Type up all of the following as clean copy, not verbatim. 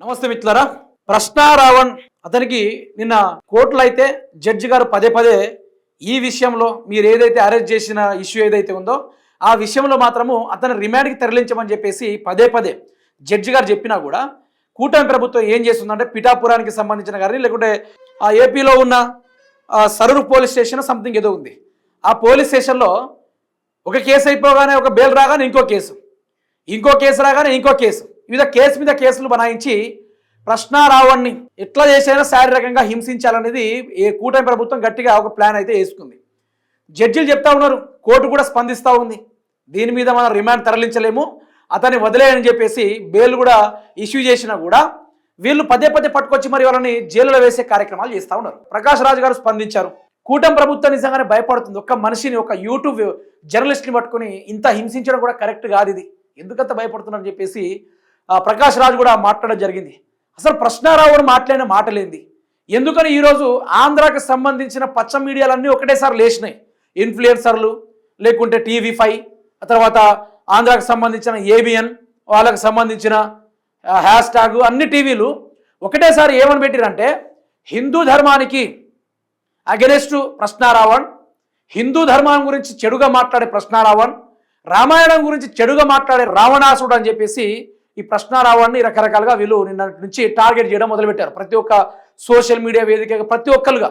నమస్తే మిత్రులారా. ప్రశ్న రావణ్ అతనికి నిన్న కోర్టులో అయితే జడ్జి గారు పదే పదే ఈ విషయంలో మీరు ఏదైతే అరెస్ట్ చేసిన ఇష్యూ ఏదైతే ఉందో ఆ విషయంలో మాత్రము అతను రిమాండ్కి తరలించమని చెప్పేసి పదే పదే జడ్జి గారు చెప్పినా కూడా కూటమి ప్రభుత్వం ఏం చేస్తుందంటే పిఠాపురానికి సంబంధించిన కానీ లేకుంటే ఆ ఏపీలో ఉన్న సరూర్ పోలీస్ స్టేషన్ సంథింగ్ ఏదో ఉంది. ఆ పోలీస్ స్టేషన్లో ఒక కేసు అయిపోగానే ఒక బెయిల్ రాగానే ఇంకో కేసు రాగానే ఇంకో కేసు ఈ విధంగా కేసు మీద కేసులు బనాయించి ప్రశ్న రావణ్ణి ఎట్లా చేసైనా శారీరకంగా హింసించాలనేది ఏ కూటమి ప్రభుత్వం గట్టిగా ఒక ప్లాన్ అయితే వేసుకుంది. జడ్జిలు చెప్తా ఉన్నారు, కోర్టు కూడా స్పందిస్తూ ఉంది, దీని మీద మనం రిమాండ్ తరలించలేము, అతన్ని వదిలేయని చెప్పేసి బెయిల్ కూడా ఇష్యూ చేసినా కూడా వీళ్ళు పదే పదే పట్టుకొచ్చి మరి వాళ్ళని జైలులో వేసే కార్యక్రమాలు చేస్తూ ఉన్నారు. ప్రకాష్ రాజు గారు స్పందించారు. కూటమి ప్రభుత్వం నిజంగానే భయపడుతుంది. ఒక మనిషిని, ఒక యూట్యూబ్ జర్నలిస్ట్ని పట్టుకుని ఇంత హింసించడం కూడా కరెక్ట్ కాదు, ఇది ఎందుకంత భయపడుతున్నారని చెప్పేసి ప్రకాష్ రాజు కూడా మాట్లాడడం జరిగింది. అసలు ప్రశ్నారావుడు మాట్లాడిన మాటలేంది, ఎందుకని ఈరోజు ఆంధ్రాకి సంబంధించిన పచ్చ మీడియాలన్నీ ఒకటేసారి లేచినాయి. ఇన్ఫ్లుయెన్సర్లు, లేకుంటే TV5, ఆ తర్వాత ఆంధ్రాకి సంబంధించిన ABN, వాళ్ళకి సంబంధించిన హ్యాష్ట్యాగ్ అన్ని టీవీలు ఒకటేసారి ఏమని పెట్టిరంటే హిందూ ధర్మానికి అగెనెస్ట్ ప్రశ్నారావణ్, హిందూ ధర్మం గురించి చెడుగా మాట్లాడే ప్రశ్నారావణ్, రామాయణం గురించి చెడుగా మాట్లాడే రావణాసుడు అని చెప్పేసి ఈ ప్రశ్నారావాన్ని రకరకాలుగా వీళ్ళు నిన్న నుంచి టార్గెట్ చేయడం మొదలుపెట్టారు. ప్రతి ఒక్క సోషల్ మీడియా వేదికగా ప్రతి ఒక్కరుగా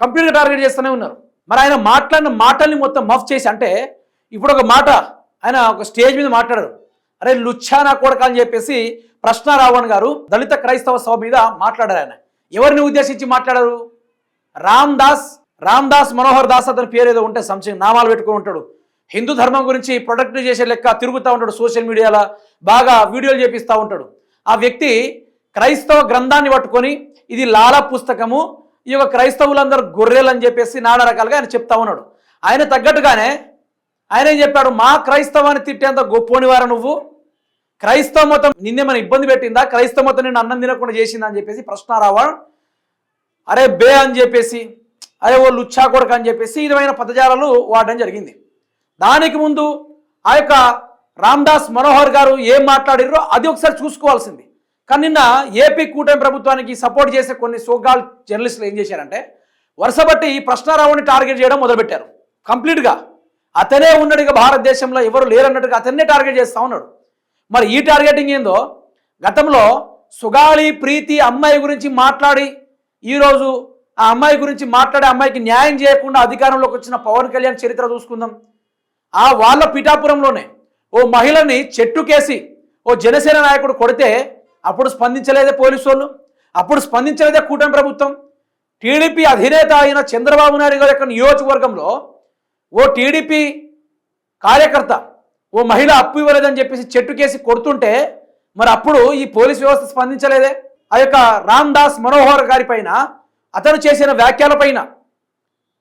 కంప్లీట్గా టార్గెట్ చేస్తూనే ఉన్నారు. మరి ఆయన మాట్లాడిన మాటల్ని మొత్తం మఫ్ చేసి, అంటే ఇప్పుడు ఒక మాట ఆయన ఒక స్టేజ్ మీద మాట్లాడారు, అరే లుచ్చా నా కొడక అని చెప్పేసి ప్రశ్నారావణ్ గారు దళిత క్రైస్తవ సభ మీద మాట్లాడారు. ఆయన ఎవరిని ఉద్దేశించి మాట్లాడారు? రామ్ దాస్ మనోహర్ దాస్ అతని పేరు ఏదో ఉంటే సంశయం నామాలు పెట్టుకుని ఉంటాడు. హిందూ ధర్మం గురించి ప్రొడక్ట్ చేసే లెక్క తిరుగుతూ ఉంటాడు, సోషల్ మీడియాలో బాగా వీడియోలు చేపిస్తూ ఉంటాడు. ఆ వ్యక్తి క్రైస్తవ గ్రంథాన్ని పట్టుకొని ఇది లాలా పుస్తకము, ఈ యొక్క క్రైస్తవులందరూ గొర్రెలు అని చెప్పేసి నానా రకాలుగా ఆయన చెప్తా ఉన్నాడు. ఆయన తగ్గట్టుగానే ఆయన ఏం చెప్పాడు, మా క్రైస్తవాన్ని తిట్టేంత గొప్పోనివారా నువ్వు, క్రైస్తవ మతం నిన్నేమైనా ఇబ్బంది పెట్టిందా, క్రైస్తవ మతం నిన్ను అన్నం తినకుండా చేసిందా అని చెప్పేసి ప్రశ్నారావణ్ అరే బే అని చెప్పేసి, అరే ఓ లుచ్చా కొడక అని చెప్పేసి ఈ విధమైన పదజాలాలు వాడడం జరిగింది. దానికి ముందు ఆ యొక్క రామ్దాస్ మనోహర్ గారు ఏం మాట్లాడారో అది ఒకసారి చూసుకోవాల్సింది. కానీ నిన్న ఏపీ కూటమి ప్రభుత్వానికి సపోర్ట్ చేసే కొన్ని సోకాల్ జర్నలిస్టులు ఏం చేశారంటే వరుసబట్టి ప్రశ్నారావుని టార్గెట్ చేయడం మొదలుపెట్టారు. కంప్లీట్గా అతనే ఉన్నాడు, ఇక భారతదేశంలో ఎవరు లేరన్నట్టుగా అతన్నే టార్గెట్ చేస్తూ ఉన్నాడు. మరి ఈ టార్గెటింగ్ ఏందో, గతంలో సుగాలి ప్రీతి అమ్మాయి గురించి మాట్లాడి ఈరోజు ఆ అమ్మాయి గురించి మాట్లాడే అమ్మాయికి న్యాయం చేయకుండా అధికారంలోకి వచ్చిన పవన్ కళ్యాణ్ చరిత్ర చూసుకుందాం. ఆ వాళ్ళ పిఠాపురంలోనే ఓ మహిళని చెట్టుకేసి ఓ జనసేన నాయకుడు కొడితే అప్పుడు స్పందించలేదే పోలీసు వాళ్ళు, అప్పుడు స్పందించలేదే కూటమి ప్రభుత్వం. టీడీపీ అధినేత అయిన చంద్రబాబు నాయుడు గారి యొక్క నియోజకవర్గంలో ఓ టీడీపీ కార్యకర్త ఓ మహిళ అప్పు ఇవ్వలేదని చెప్పేసి చెట్టుకేసి కొడుతుంటే మరి అప్పుడు ఈ పోలీస్ వ్యవస్థ స్పందించలేదే. ఆ యొక్క రామ్ దాస్ మనోహర్ గారి పైన అతను చేసిన వ్యాఖ్యలపైన,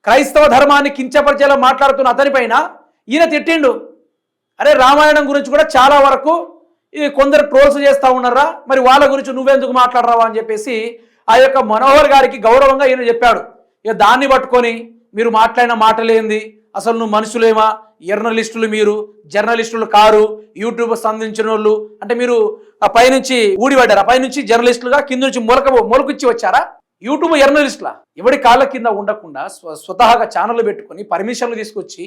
క్రైస్తవ ధర్మాన్ని కించపరిచేలా మాట్లాడుతున్న అతనిపైన ఈయన తిట్టిండు. అరే రామాయణం గురించి కూడా చాలా వరకు ఈ కొందరు ట్రోల్స్ చేస్తూ ఉన్నారా, మరి వాళ్ళ గురించి నువ్వెందుకు మాట్లాడరావా అని చెప్పేసి ఆ యొక్క మనోహర్ గారికి గౌరవంగా ఈయన చెప్పాడు. ఇక దాన్ని పట్టుకొని మీరు మాట్లాడిన మాటలేంది, అసలు నువ్వు మనుషులేమా, జర్నలిస్టులు మీరు, జర్నలిస్టులు కారు, యూట్యూబ్ సంబంధించిన వాళ్ళు అంటే మీరు ఆ పైనుంచి ఊడిపడ్డారు, ఆ పైనుంచి జర్నలిస్టులుగా కింద నుంచి మొలకిచ్చి వచ్చారా? యూట్యూబ్ జర్నలిస్టులా? ఎవడి కాళ్ళ కింద ఉండకుండా స్వతహాగా ఛానల్ పెట్టుకొని పర్మిషన్లు తీసుకొచ్చి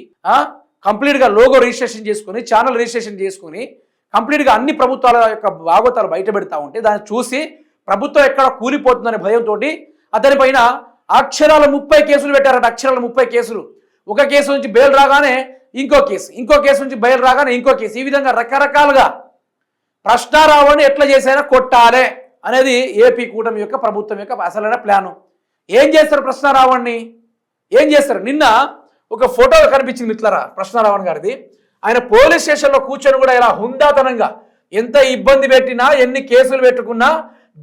కంప్లీట్గా లోగో రిజిస్ట్రేషన్ చేసుకొని ఛానల్ రిజిస్ట్రేషన్ చేసుకొని కంప్లీట్గా అన్ని ప్రభుత్వాల యొక్క భాగవతాలు బయట పెడతా ఉంటే దాన్ని చూసి ప్రభుత్వం ఎక్కడ కూలిపోతుందనే భయంతో అతనిపైన అక్షరాల 30 కేసులు పెట్టారట. అక్షరాల 30 కేసులు. ఒక కేసు నుంచి బెయిల్ రాగానే ఇంకో కేసు నుంచి బెయిల్ రాగానే ఇంకో కేసు, ఈ విధంగా రకరకాలుగా ప్రశ్నారావుని ఎట్లా చేసైనా కొట్టాలే అనేది ఏపీ కూటమి యొక్క ప్రభుత్వం యొక్క అసలైన ప్లాను. ఏం చేస్తారు ప్రశ్నారావుని, ఏం చేస్తారు? నిన్న ఒక ఫోటో కనిపించింది మిత్రులారా ప్రశ్నారావణ్ గారిది. ఆయన పోలీస్ స్టేషన్లో కూర్చొని కూడా ఇలా హుందాతనంగా ఎంత ఇబ్బంది పెట్టినా ఎన్ని కేసులు పెట్టుకున్నా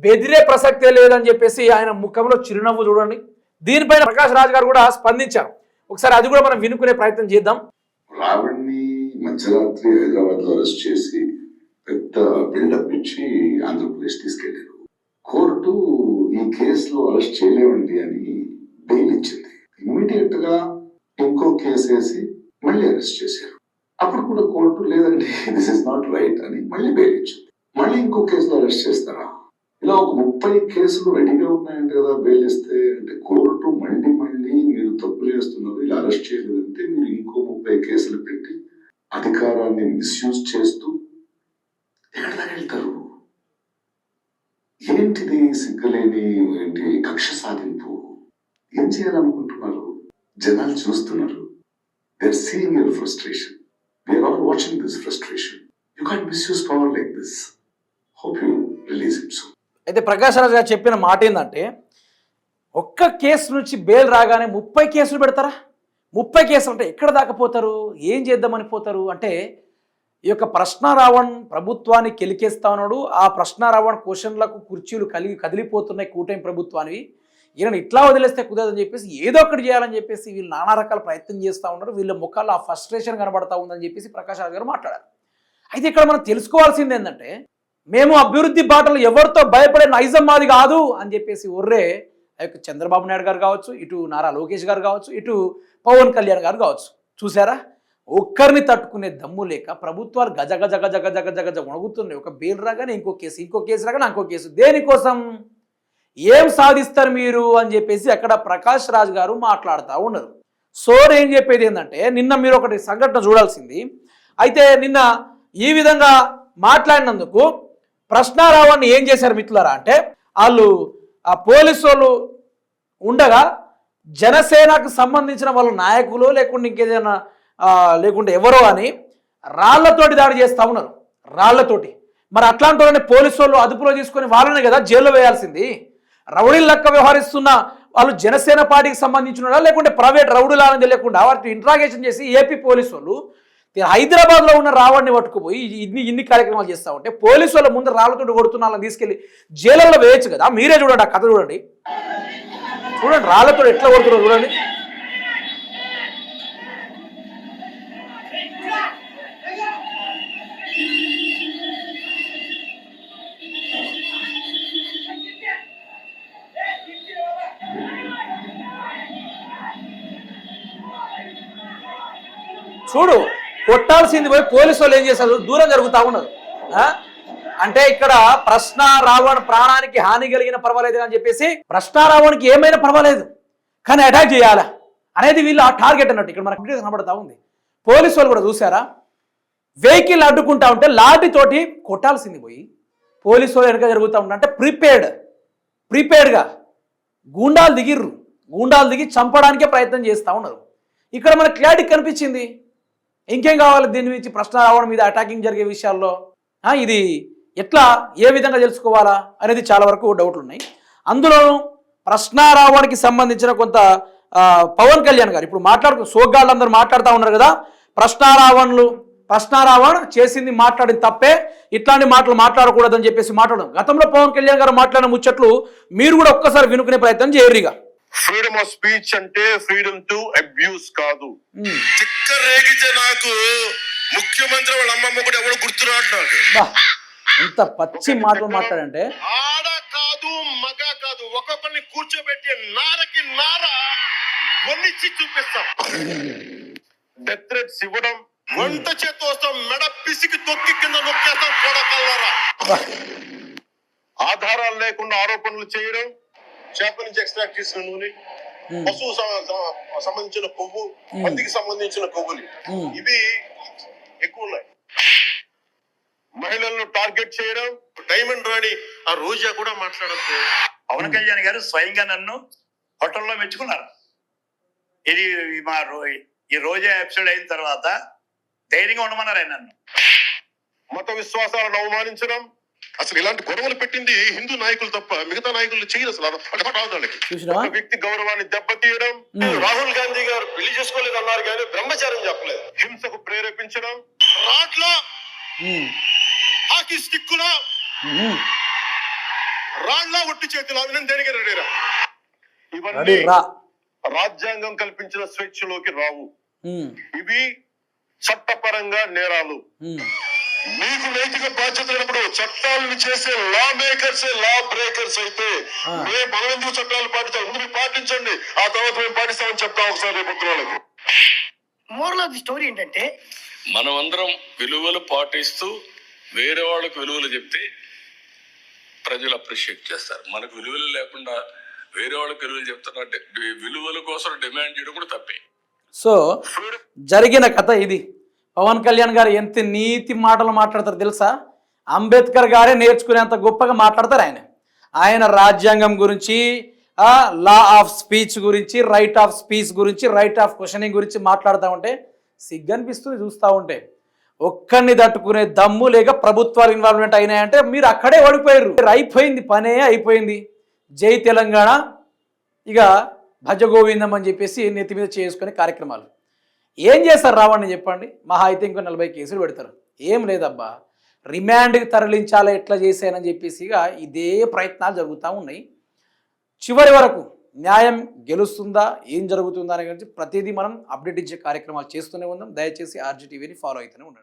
బెదిరే ప్రసక్తే లేదని చెప్పేసి ఆయన ముఖంలో చిరునవ్వు చూడండి. దీనిపైన ప్రకాష్ రాజ్ గారు కూడా స్పందించారు. ఒకసారి అది కూడా మనం వినుకునే ప్రయత్నం చేద్దాం. రావణ్ణి మధ్యరాత్రి హైదరాబాద్ లో అరెస్ట్ చేసి పెద్ద బిల్డప్ ఇచ్చి ఆంధ్రప్రదేశ్ తీసుకెళ్లారు. కోర్టు ఈ కేసులో అరెస్ట్ చేయలేవండి అని బెయిల్ ఇచ్చింది. ఇమ్మీడియట్ గా ఇంకో కేసు వేసి మళ్ళీ అరెస్ట్ చేశారు. అప్పుడు కూడా కోర్టు లేదండి దిస్ ఇస్ నాట్ రైట్ అని మళ్ళీ బెయిల్ ఇచ్చింది. మళ్ళీ ఇంకో కేసులో అరెస్ట్ చేస్తారా? ఇలా ఒక 30 కేసులు రెడీగా ఉన్నాయంటే కదా బెయిల్ ఇస్తే, అంటే కోర్టు మళ్ళీ మీరు తప్పు చేస్తున్నారు, ఇలా అరెస్ట్ చేయలేదంటే మీరు ఇంకో 30 కేసులు పెట్టి అధికారాన్ని మిస్యూజ్ చేస్తూ ఎక్కడ దాకా వెళ్తారు? ఏంటిది సిగ్గులేని ఏంటి కక్ష సాధింపు? ఏం చేయాలనుకుంటున్నారు? జనాలు చూస్తున్నారు. They are seeing your frustration. They are all watching this frustration. You can't misuse power like this. Hope you release it soon. అయితే ప్రకాష్ రాజ్ గారు చెప్పిన మాట ఏంటంటే, ఒక్క కేసు నుంచి బెయిల్ రాగానే 30 కేసులు పెడతారా? 30 కేసులు అంటే ఎక్కడ దాకా పోతారు? ఏం చేద్దామని పోతారు? అంటే ఈ యొక్క ప్రశ్నారావణ్ ప్రభుత్వాన్ని కెలికేస్తా ఉన్నాడు. ఆ ప్రశ్నారావణ్ క్వశ్చన్లకు కుర్చీలు కదిలిపోతున్నాయి కూటమి ప్రభుత్వానికి. ఈయన ఇట్లా వదిలేస్తే కుదరదని చెప్పేసి ఏదో ఒకటి చేయాలని చెప్పేసి వీళ్ళు నానా రకాల ప్రయత్నం చేస్తూ ఉన్నారు. వీళ్ళ ముఖాల్లో ఆ ఫ్రస్ట్రేషన్ కనబడతా ఉందని చెప్పేసి ప్రకాష్ రాజ్ గారు మాట్లాడారు. అయితే ఇక్కడ మనం తెలుసుకోవాల్సింది ఏంటంటే, మేము అభివృద్ధి బాటలు ఎవరితో భయపడే నైజం మాది కాదు అని చెప్పేసి ఒర్రే చంద్రబాబు నాయుడు గారు కావచ్చు, ఇటు నారా లోకేష్ గారు కావచ్చు, ఇటు పవన్ కళ్యాణ్ గారు కావచ్చు. చూసారా, ఒక్కరిని తట్టుకునే దమ్ము లేక ప్రభుత్వాలు గజ గజ గజ గజ గజ గజ వణుగుతున్నాయి. ఒక బెయిల్ రాగానే ఇంకో కేసు రాగానే ఇంకో కేసు. దేనికోసం? ఏం సాధిస్తారు మీరు అని చెప్పేసి అక్కడ ప్రకాష్ రాజ్ గారు మాట్లాడుతూ ఉన్నారు. సోర్ ఏం చెప్పేది ఏంటంటే, నిన్న మీరు ఒకటి సంఘటన చూడాల్సింది. అయితే నిన్న ఈ విధంగా మాట్లాడినందుకు ప్రశ్నారావాన్ని ఏం చేశారు మిత్రులారా అంటే, వాళ్ళు ఆ పోలీసు వాళ్ళు ఉండగా జనసేనకు సంబంధించిన వాళ్ళ నాయకులు లేకుంటే ఇంకేదైనా లేకుంటే ఎవరో అని రాళ్లతోటి దాడి చేస్తూ ఉన్నారు. రాళ్లతోటి. మరి అట్లాంటి వాళ్ళని పోలీసు వాళ్ళు అదుపులో తీసుకొని వాళ్ళనే కదా జైల్లో వేయాల్సింది. రౌడీల లెక్క వ్యవహరిస్తున్న వాళ్ళు జనసేన పార్టీకి సంబంధించిన లేకుంటే ప్రైవేట్ రౌడీలా అని తెలియకుండా వాటిని ఇంట్రాగేషన్ చేసి ఏపీ పోలీసు వాళ్ళు హైదరాబాద్లో ఉన్న రావణ్ణి పట్టుకుపోయి ఇన్ని కార్యక్రమాలు చేస్తూ ఉంటే పోలీసు వాళ్ళ ముందు రాళ్లతో కొడుతున్న వాళ్ళని తీసుకెళ్లి జైల్లో వేయచ్చు కదా. మీరే చూడండి, ఆ కథ చూడండి. రాళ్లతో ఎట్లా కొడుతున్నారు చూడండి. చూడు, కొట్టాల్సింది పోయి పోలీసు వాళ్ళు ఏం చేశారు, దూరం జరుగుతూ ఉన్నారు. అంటే ఇక్కడ ప్రశ్నారావణ్ ప్రాణానికి హాని కలిగిన పర్వాలేదు అని చెప్పేసి ప్రశ్నారావణ్కి ఏమైనా పర్వాలేదు కానీ అటాక్ చేయాలా అనేది వీళ్ళు ఆ టార్గెట్ అన్నట్టు ఇక్కడ మనకు కనబడతా ఉంది. పోలీసు వాళ్ళు కూడా చూసారా, వెహికల్ అడ్డుకుంటా ఉంటే లాఠీతోటి కొట్టాల్సింది పోయి పోలీసు వాళ్ళు వెనక జరుగుతూ ఉంటా అంటే ప్రీపేడ్గా గూండాలు దిగి చంపడానికే ప్రయత్నం చేస్తూ ఉన్నారు. ఇక్కడ మనకు క్లారిటీ కనిపించింది. ఇంకేం కావాలి దీని నుంచి ప్రశ్నారావణ్ మీద అటాకింగ్ జరిగే విషయాల్లో? ఇది ఎట్లా ఏ విధంగా తెలుసుకోవాలా అనేది చాలా వరకు డౌట్లు ఉన్నాయి. అందులోనూ ప్రశ్నారావణ్కి సంబంధించిన కొంత పవన్ కళ్యాణ్ గారు ఇప్పుడు సోగ్గాళ్ళు అందరూ మాట్లాడుతూ ఉన్నారు కదా, ప్రశ్నారావణ్ చేసింది మాట్లాడిన తప్పే, ఇట్లాంటి మాటలు మాట్లాడకూడదని చెప్పేసి మాట్లాడడం. గతంలో పవన్ కళ్యాణ్ గారు మాట్లాడిన ముచ్చట్లు మీరు కూడా ఒక్కసారి వినుకునే ప్రయత్నం చేయరుగా. ఫ్రీడమ్ ఆఫ్ స్పీచ్ అంటే ఫ్రీడమ్ టు అబ్యూస్ కాదు. రేగితే నాకు ముఖ్యమంత్రి వాళ్ళ అమ్మమ్మ కూడా ఎవరు గుర్తురాడు నాకు. ఎంత పచ్చి మాటలు మాట్లాడంటే, ఆడ కాదు మగ కాదు, ఒక్కొక్కరిని కూర్చోబెట్టి నారకి నార వన్నిచ్చి చూపిస్తాం. డెత్ థ్రెట్స్ ఇవ్వడం, వంట చేత వస్తాం, మెడ పిసికి తొక్కి కింద నొక్కేస్తాం కొడకల్లారా. ఆధారాలు లేకుండా ఆరోపణలు చేయడం, చేప నుంచి ఎక్స్ట్రాక్ట్ చేసిన నూనె, పశువు సంబంధించిన కొవ్వు, పందికి సంబంధించిన కొవ్వులు, ఇవి ఎక్కువ ఉన్నాయి. మహిళలను టార్గెట్ చేయడం, డైమండ్ రాణి ఆ రోజా కూడా మాట్లాడద్దు. పవన్ కళ్యాణ్ గారు స్వయంగా నన్ను హోటల్లో మెచ్చుకున్నారు. ఇది ఈ రోజా ఎపిసోడ్ అయిన తర్వాత ధైర్యంగా ఉండమన్నారు ఆయన నన్ను. మత విశ్వాసాలను అవమానించడం, అసలు ఇలాంటి గొడవలు పెట్టింది హిందూ నాయకులు తప్ప మిగతా నాయకులు చేయరు. అసలు ఒక వ్యక్తి గౌరవాన్ని దెబ్బతీయడం. రాహుల్ గాంధీ గారు పెళ్లి చేసుకోలేదు అన్నారు కానీ బ్రహ్మచారం చెప్పలేదు. హింసకు ప్రేరేపించడం, రాట్ల హాకీ స్టిక్కులో రాళ్ల ఒట్టి చేతులు అభినందనగా రెడీరా. ఇవన్నీ రాజ్యాంగం కల్పించిన స్వేచ్ఛలోకి రావు. ఇవి చట్టపరంగా నేరాలు. మీకు నైతిక బాధ్యత ఉన్నప్పుడు చట్టాలను చేసే లా మేకర్స్ లా బ్రేకర్స్ అయితే మనం ఎందుకు చట్టాలు పాటించాలి? ముందు మీరు పాటించండి, ఆ తర్వాత మేము పాటిస్తామని చెప్తాం ఒకసారి రేపు వాళ్ళకి. మోరల్ ఆఫ్ ది స్టోరీ ఏంటంటే, మనం అందరం విలువలు పాటిస్తూ వేరే వాళ్ళకు విలువలు చెప్తే ప్రజలు అప్రిషియేట్ చేస్తారు. మనకు విలువలు లేకుండా వేరే వాళ్ళకి విలువలు చెప్తున్నట్టు విలువల కోసం డిమాండ్ చేయడం కూడా తప్పే. సో జరిగిన కథ ఇది. పవన్ కళ్యాణ్ గారు ఎంత నీతి మాటలు మాట్లాడతారు తెలుసా? అంబేద్కర్ గారే నేర్చుకునేంత గొప్పగా మాట్లాడతారు ఆయన రాజ్యాంగం గురించి, లా ఆఫ్ స్పీచ్ గురించి, రైట్ ఆఫ్ స్పీచ్ గురించి, రైట్ ఆఫ్ క్వశ్చనింగ్ గురించి మాట్లాడుతూ ఉంటే సిగ్గనిపిస్తుంది చూస్తూ ఉంటే. ఒక్కడిని తట్టుకునే దమ్ము లేక ప్రభుత్వాలు ఇన్వాల్వ్మెంట్ అయినాయంటే మీరు అక్కడే ఓడిపోయారు. అయిపోయింది, పనే అయిపోయింది. జై తెలంగాణ, ఇక భజ గోవిందం అని చెప్పేసి నెత్తి మీద చేసుకునే కార్యక్రమాలు. ఏం చేస్తారు రావణ్ణి చెప్పండి? మహా అయితే ఇంకో 40 కేసులు పెడతారు. ఏం లేదబ్బా, రిమాండ్కి తరలించాలా ఎట్లా చేశానని చెప్పేసి ఇక ఇదే ప్రయత్నాలు జరుగుతూ ఉన్నాయి. చివరి వరకు న్యాయం గెలుస్తుందా, ఏం జరుగుతుందా అనే గురించి ప్రతిదీ మనం అప్డేట్ ఇచ్చే కార్యక్రమాలు చేస్తూనే ఉందాం. దయచేసి RG టీవీని ఫాలో అవుతూనే ఉండండి.